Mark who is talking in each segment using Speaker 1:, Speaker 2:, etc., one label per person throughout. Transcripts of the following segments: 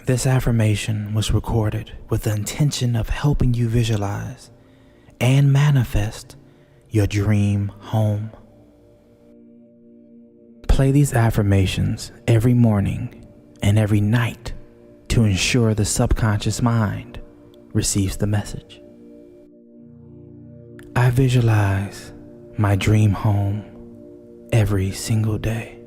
Speaker 1: This affirmation was recorded with the intention of helping you visualize and manifest your dream home. Play these affirmations every morning and every night to ensure the subconscious mind receives the message. I visualize my dream home every single day.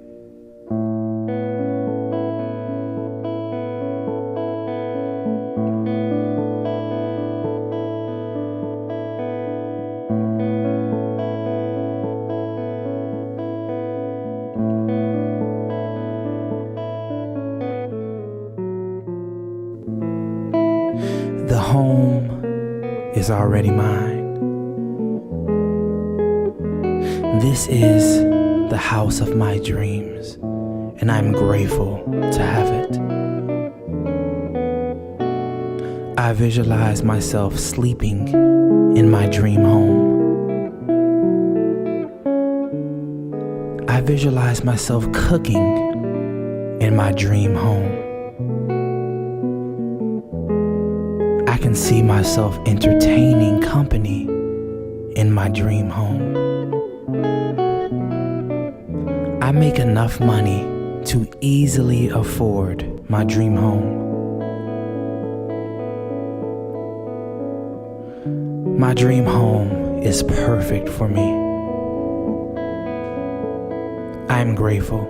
Speaker 1: The home is already mine. This is the house of my dreams, and I'm grateful to have it. I visualize myself sleeping in my dream home. I visualize myself cooking in my dream home. I can see myself entertaining company in my dream home. I make enough money to easily afford my dream home. My dream home is perfect for me. I am grateful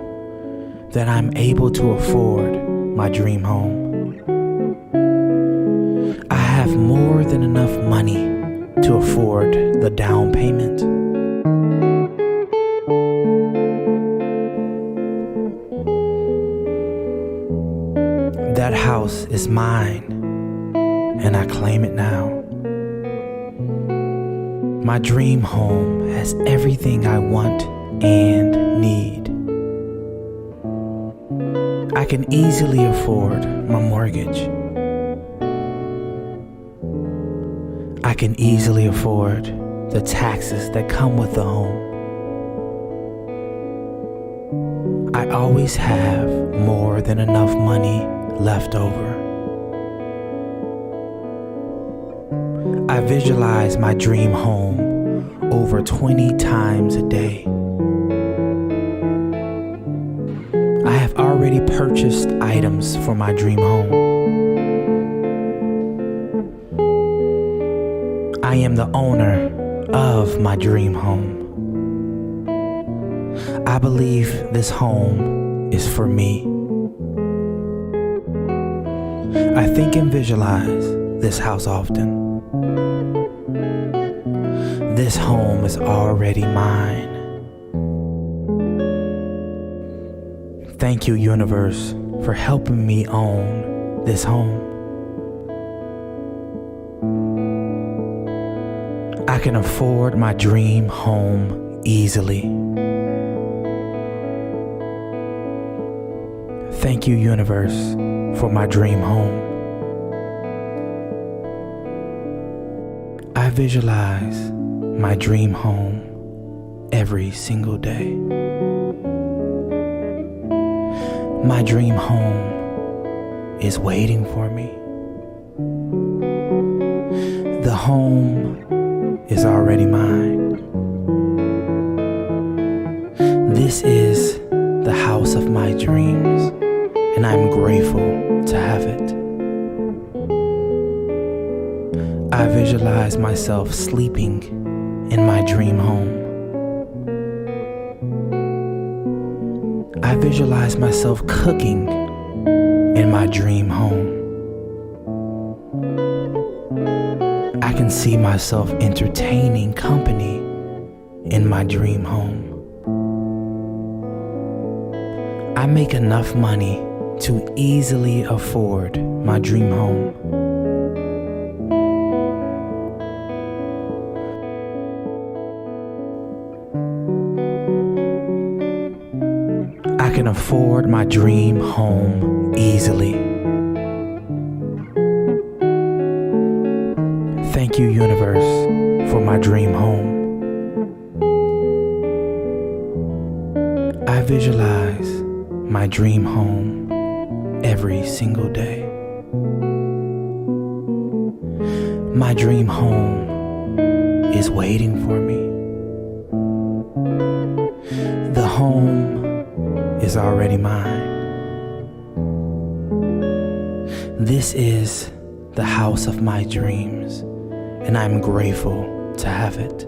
Speaker 1: that I'm able to afford my dream home. I have more than enough money to afford the down payment. That house is mine, and I claim it now. My dream home has everything I want and need. I can easily afford my mortgage. I can easily afford the taxes that come with the home. I always have more than enough money left over. I visualize my dream home over 20 times a day. I have already purchased items for my dream home. I am the owner of my dream home. I believe this home is for me. I think and visualize this house often. This home is already mine. Thank you, universe, for helping me own this home. I can afford my dream home easily. Thank you, universe, for my dream home. I visualize my dream home every single day. My dream home is waiting for me. The home is already mine. This is the house of my dreams, and I'm grateful to have it. I visualize myself sleeping in my dream home. I visualize myself cooking in my dream home. I can see myself entertaining company in my dream home. I make enough money to easily afford my dream home. I can afford my dream home easily. Thank you, universe, for my dream home. I visualize my dream home every single day. My dream home is waiting for me. The home is already mine. This is the house of my dreams, and I'm grateful to have it.